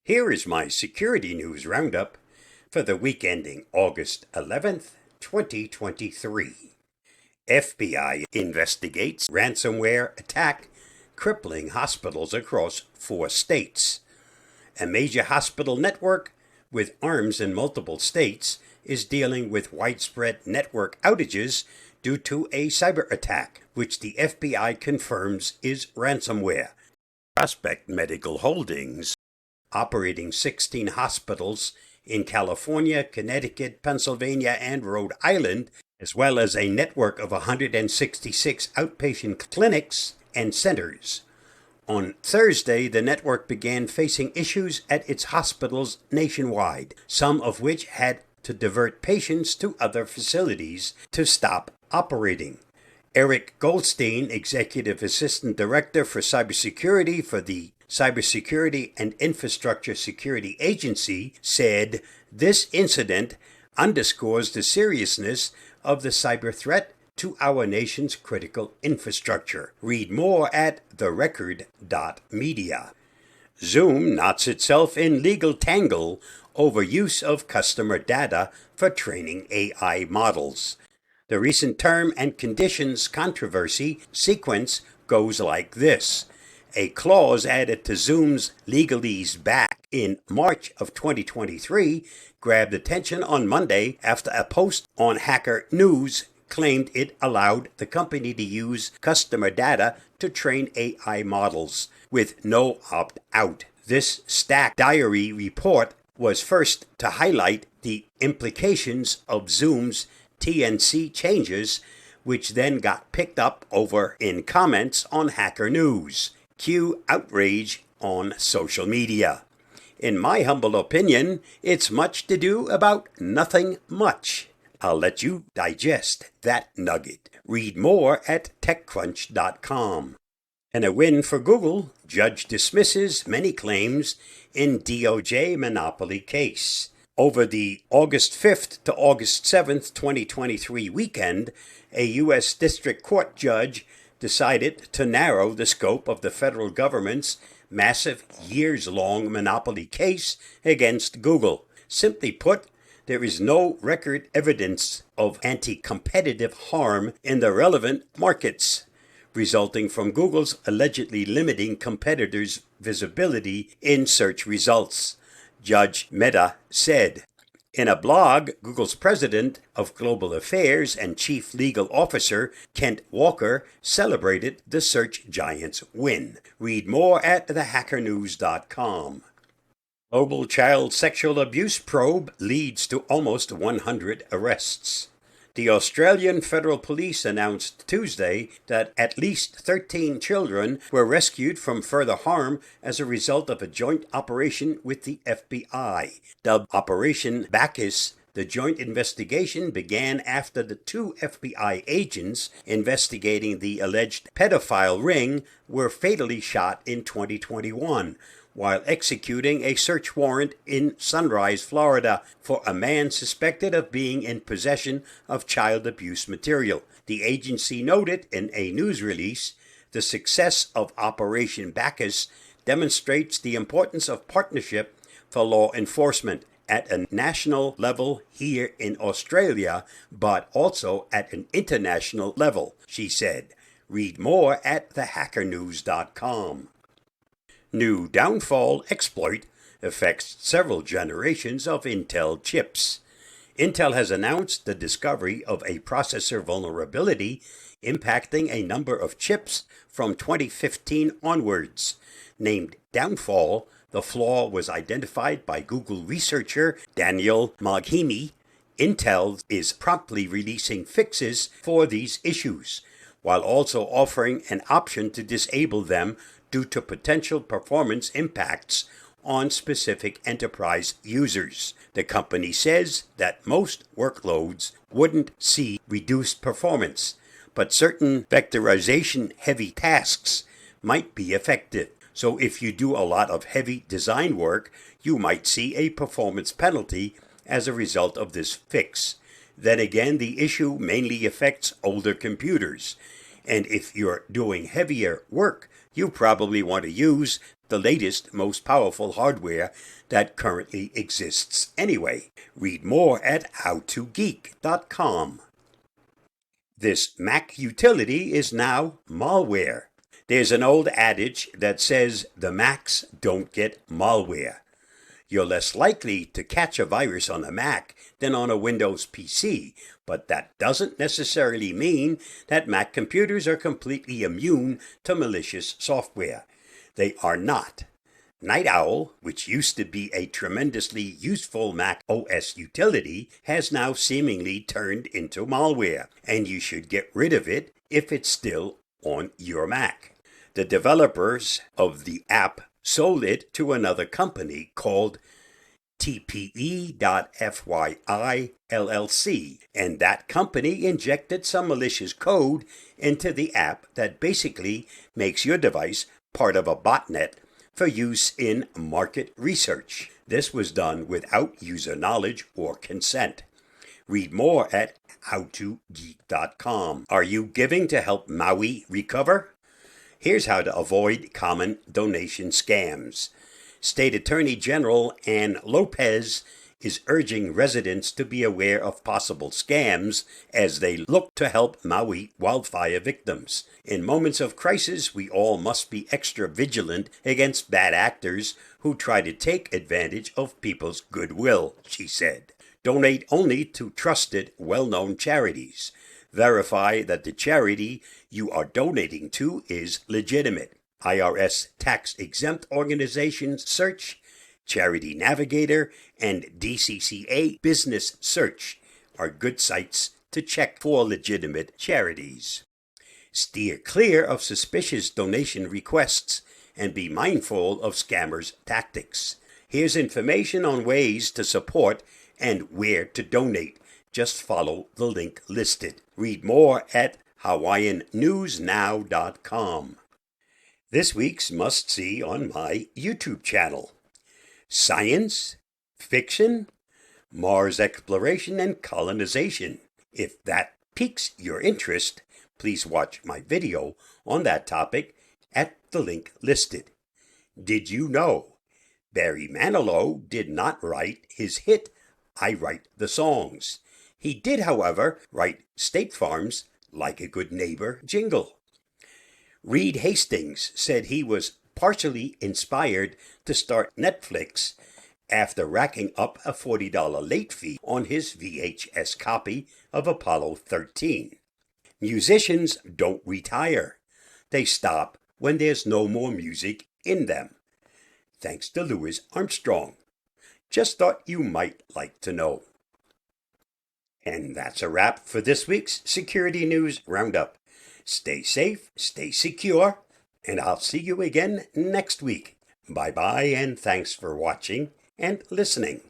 Here is my Security News Roundup for the week ending August 11th, 2023. FBI investigates ransomware attack crippling hospitals across 4 states. A major hospital network with arms in multiple states is dealing with widespread network outages due to a cyber attack, which the FBI confirms is ransomware. Prospect Medical Holdings, operating 16 hospitals in California, Connecticut, Pennsylvania, and Rhode Island, as well as a network of 166 outpatient clinics and centers. On Thursday, the network began facing issues at its hospitals nationwide, some of which had to divert patients to other facilities to stop operating. Eric Goldstein, Executive Assistant Director for Cybersecurity for the Cybersecurity and Infrastructure Security Agency, said, "This incident underscores the seriousness of the cyber threat to our nation's critical infrastructure." Read more at therecord.media. Zoom knots itself in legal tangle over use of customer data for training AI models. The recent term and conditions controversy sequence goes like this. A clause added to Zoom's legalese back in March of 2023 grabbed attention on Monday after a post on Hacker News claimed it allowed the company to use customer data to train AI models with no opt-out. This Stack Diary report was first to highlight the implications of Zoom's TNC changes, which then got picked up over in comments on Hacker News. Cue outrage on social media. In my humble opinion, it's much to do about nothing much. I'll let you digest that nugget. Read more at TechCrunch.com. And a win for Google. Judge dismisses many claims in DOJ monopoly case. Over the August 5th to August 7th, 2023 weekend, a U.S. District Court judge decided to narrow the scope of the federal government's massive years-long monopoly case against Google. Simply put, there is no record evidence of anti-competitive harm in the relevant markets, resulting from Google's allegedly limiting competitors' visibility in search results, Judge Mehta said. In a blog, Google's president of global affairs and chief legal officer, Kent Walker, celebrated the search giant's win. Read more at thehackernews.com. Global child sexual abuse probe leads to almost 100 arrests. The Australian Federal Police announced Tuesday that at least 13 children were rescued from further harm as a result of a joint operation with the FBI. Dubbed Operation Bacchus, the joint investigation began after the 2 FBI agents investigating the alleged pedophile ring were fatally shot in 2021. While executing a search warrant in Sunrise, Florida, for a man suspected of being in possession of child abuse material. The agency noted in a news release, the success of Operation Bacchus demonstrates the importance of partnership for law enforcement at a national level here in Australia, but also at an international level, she said. Read more at thehackernews.com. New downfall exploit affects several generations of Intel chips. Intel has announced the discovery of a processor vulnerability impacting a number of chips from 2015 onwards. Named Downfall, the flaw was identified by Google researcher Daniel Maghimi. Intel is promptly releasing fixes for these issues, while also offering an option to disable them due to potential performance impacts on specific enterprise users. The company says that most workloads wouldn't see reduced performance, but certain vectorization-heavy tasks might be affected. So if you do a lot of heavy design work, you might see a performance penalty as a result of this fix. Then again, the issue mainly affects older computers. And if you're doing heavier work, you probably want to use the latest, most powerful hardware that currently exists anyway. Read more at howtogeek.com. This Mac utility is now malware. There's an old adage that says the Macs don't get malware. You're less likely to catch a virus on a Mac than on a Windows PC, but that doesn't necessarily mean that Mac computers are completely immune to malicious software. They are not. Night Owl, which used to be a tremendously useful Mac OS utility, has now seemingly turned into malware, and you should get rid of it if it's still on your Mac. The developers of the app sold it to another company called TPE.FYI LLC, and that company injected some malicious code into the app that basically makes your device part of a botnet for use in market research. This was done without user knowledge or consent. Read more at howtogeek.com. Are you giving to help Maui recover? Here's how to avoid common donation scams. State Attorney General Ann Lopez is urging residents to be aware of possible scams as they look to help Maui wildfire victims. In moments of crisis, we all must be extra vigilant against bad actors who try to take advantage of people's goodwill, she said. Donate only to trusted, well-known charities. Verify that the charity you are donating to is legitimate. IRS tax-exempt organizations search, Charity Navigator, and DCCA Business Search are good sites to check for legitimate charities. Steer clear of suspicious donation requests and be mindful of scammers' tactics. Here's information on ways to support and where to donate. Just follow the link listed. Read more at hawaiiannewsnow.com. This week's must-see on my YouTube channel. Science, fiction, Mars exploration and colonization. If that piques your interest, please watch my video on that topic at the link listed. Did you know Barry Manilow did not write his hit I Write the Songs? He did, however, write State Farm's Like a Good Neighbor jingle. Reed Hastings said he was partially inspired to start Netflix after racking up a $40 late fee on his VHS copy of Apollo 13. Musicians don't retire. They stop when there's no more music in them. Thanks to Louis Armstrong. Just thought you might like to know. And that's a wrap for this week's Security News Roundup. Stay safe, stay secure, and I'll see you again next week. Bye-bye, and thanks for watching and listening.